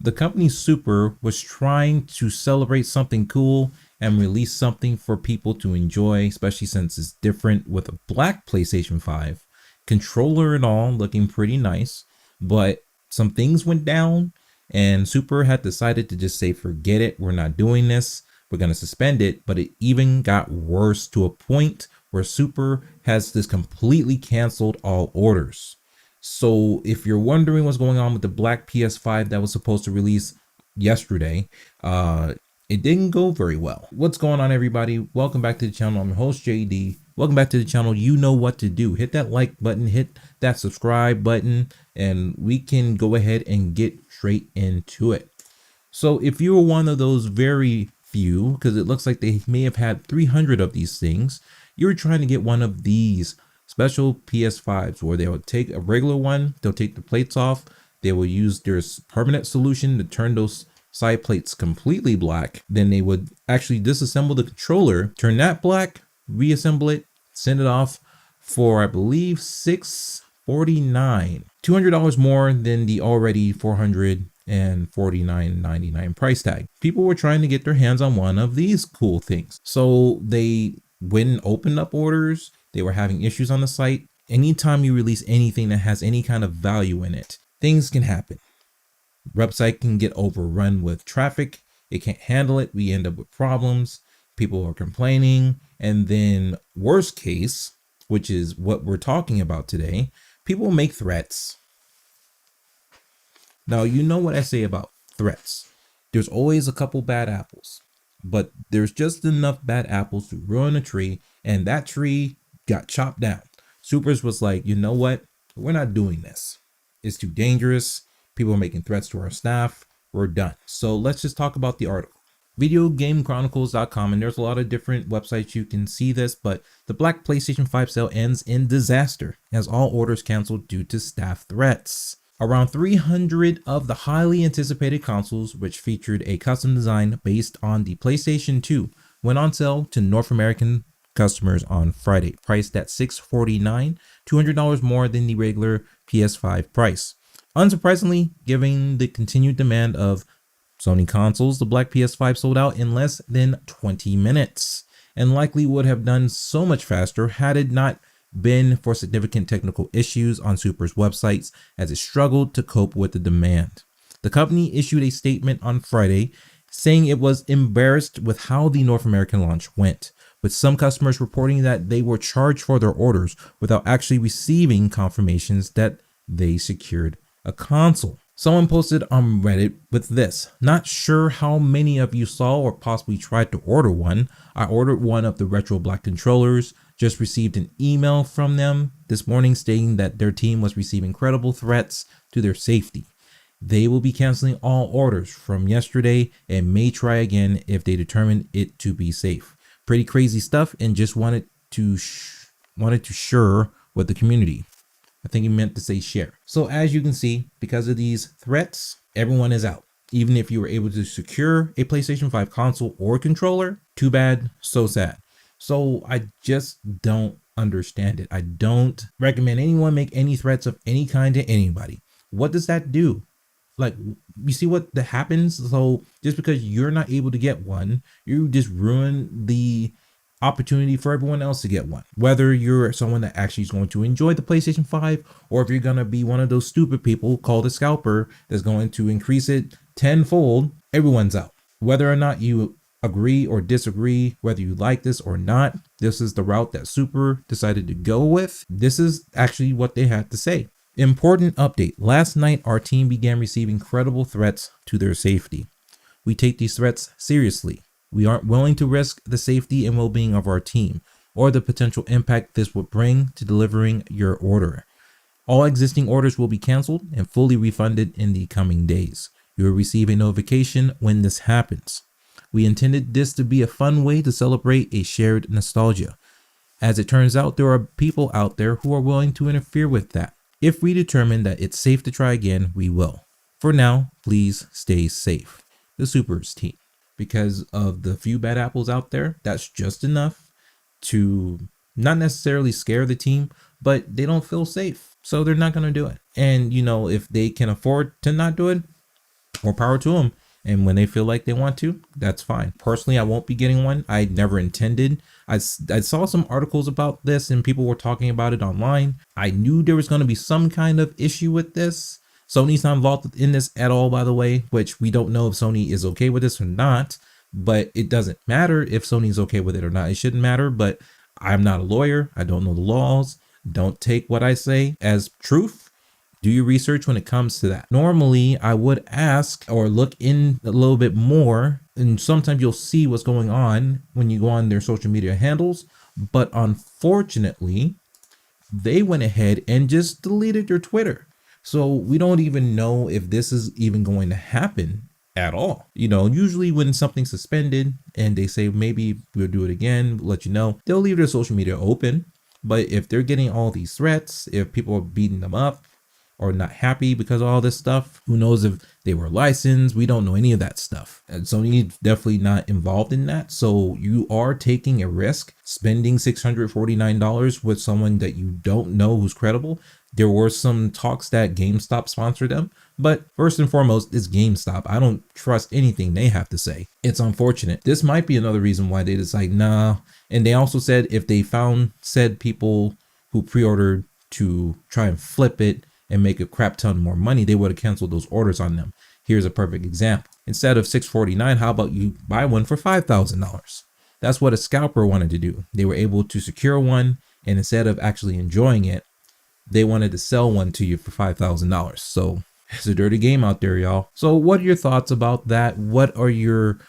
The company Super was trying to celebrate something cool and release something for people to enjoy, especially since it's different with a black PlayStation 5, controller and all looking pretty nice, but some things went down and Super had decided to just say, forget it, we're not doing this, we're going to suspend it. But it even got worse to a point where Super has this completely canceled all orders. So if you're wondering what's going on with the black PS5 that was supposed to release yesterday, it didn't go very well. What's going on, everybody? Welcome back to the channel. I'm your host, JD. Welcome back to the channel. You know what to do. Hit that like button, hit that subscribe button, and we can go ahead and get straight into it. So if you were one of those very few, because it looks like they may have had 300 of these things, you're trying to get one of these special PS5s where they will take a regular one, they'll take the plates off, they will use their permanent solution to turn those side plates completely black. Then they would actually disassemble the controller, turn that black, reassemble it, send it off for, I believe, $649, $200 more than the already $449.99 price tag. People were trying to get their hands on one of these cool things, so they went and opened up orders. They were having issues on the site. Anytime you release anything that has any kind of value in it, things can happen. Website can get overrun with traffic. It can't handle it. We end up with problems. People are complaining. And then worst case, which is what we're talking about today, people make threats. Now, you know what I say about threats. There's always a couple bad apples, but there's just enough bad apples to ruin a tree, and that tree got chopped down. Supers was like, you know what? We're not doing this. It's too dangerous. People are making threats to our staff. We're done. So let's just talk about the article. VideoGameChronicles.com, and there's a lot of different websites you can see this, but the black PlayStation 5 sale ends in disaster as all orders canceled due to staff threats. Around 300 of the highly anticipated consoles, which featured a custom design based on the PlayStation 2, went on sale to North American customers on Friday, priced at $649, $200 more than the regular PS5 price. Unsurprisingly, given the continued demand of Sony consoles, the black PS5 sold out in less than 20 minutes, and likely would have done so much faster had it not been for significant technical issues on Super's websites as it struggled to cope with the demand. The company issued a statement on Friday saying it was embarrassed with how the North American launch went, with some customers reporting that they were charged for their orders without actually receiving confirmations that they secured a console. Someone posted on Reddit with this: not sure how many of you saw or possibly tried to order one. I ordered one of the retro black controllers, just received an email from them this morning stating that their team was receiving credible threats to their safety. They will be canceling all orders from yesterday and may try again if they determine it to be safe. Pretty crazy stuff, and just wanted to share with the community. I think he meant to say share. So as you can see, because of these threats, everyone is out. Even if you were able to secure a PlayStation 5 console or controller, too bad, so sad. So I just don't understand it. I don't recommend anyone make any threats of any kind to anybody. What does that do? Like, you see what that happens? So just because you're not able to get one, you just ruin the opportunity for everyone else to get one. Whether you're someone that actually is going to enjoy the PlayStation 5, or if you're going to be one of those stupid people called a scalper that's going to increase it tenfold, everyone's out. Whether or not you agree or disagree, whether you like this or not, this is the route that Super decided to go with. This is actually what they had to say. Important update. Last night, our team began receiving credible threats to their safety. We take these threats seriously. We aren't willing to risk the safety and well-being of our team or the potential impact this would bring to delivering your order. All existing orders will be canceled and fully refunded in the coming days. You will receive a notification when this happens. We intended this to be a fun way to celebrate a shared nostalgia. As it turns out, there are people out there who are willing to interfere with that. If we determine that it's safe to try again, we will. For now, please stay safe. The Supers team. Because of the few bad apples out there, that's just enough to not necessarily scare the team, but they don't feel safe. So they're not going to do it. And, you know, if they can afford to not do it, more power to them. And when they feel like they want to, that's fine. Personally, I won't be getting one. I never intended. I saw some articles about this and people were talking about it online. I knew there was going to be some kind of issue with this. Sony's not involved in this at all, by the way, which we don't know if Sony is okay with this or not, but it doesn't matter if Sony's okay with it or not. It shouldn't matter, but I'm not a lawyer. I don't know the laws. Don't take what I say as truth. Do your research when it comes to that. Normally, I would ask or look in a little bit more, and sometimes you'll see what's going on when you go on their social media handles. But unfortunately, they went ahead and just deleted their Twitter. So we don't even know if this is even going to happen at all. You know, usually when something's suspended and they say maybe we'll do it again, let you know, they'll leave their social media open. But if they're getting all these threats, if people are beating them up, or not happy because of all this stuff, who knows if they were licensed? We don't know any of that stuff. And Sony definitely not involved in that. So you are taking a risk spending $649 with someone that you don't know who's credible. There were some talks that GameStop sponsored them, but first and foremost, it's GameStop. I don't trust anything they have to say. It's unfortunate. This might be another reason why they decide, nah. And they also said if they found said people who pre-ordered to try and flip it and make a crap ton more money, they would have canceled those orders on them. Here's a perfect example. Instead of $649, how about you buy one for $5,000? That's what a scalper wanted to do. They were able to secure one, and instead of actually enjoying it, they wanted to sell one to you for $5,000. So it's a dirty game out there, y'all. So what are your thoughts about that? What are your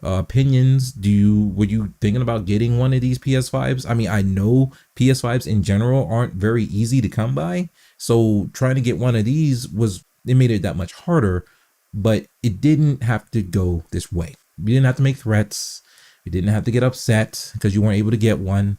opinions? Were you thinking about getting one of these PS5s? I mean, I know PS5s in general aren't very easy to come by. So trying to get one of these it made it that much harder, but it didn't have to go this way. You didn't have to make threats. You didn't have to get upset because you weren't able to get one.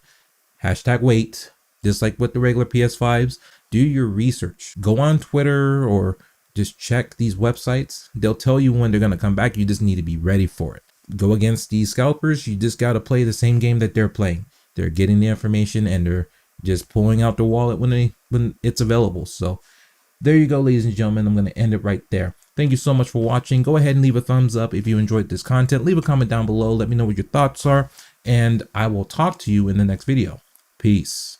#wait. Just like with the regular PS5s, do your research. Go on Twitter or just check these websites. They'll tell you when they're going to come back. You just need to be ready for it. Go against these scalpers. You just got to play the same game that they're playing. They're getting the information and they're just pulling out their wallet when it's available. So there you go, ladies and gentlemen. I'm going to end it right there. Thank you so much for watching. Go ahead and leave a thumbs up if you enjoyed this content. Leave a comment down below. Let me know what your thoughts are, and I will talk to you in the next video. Peace.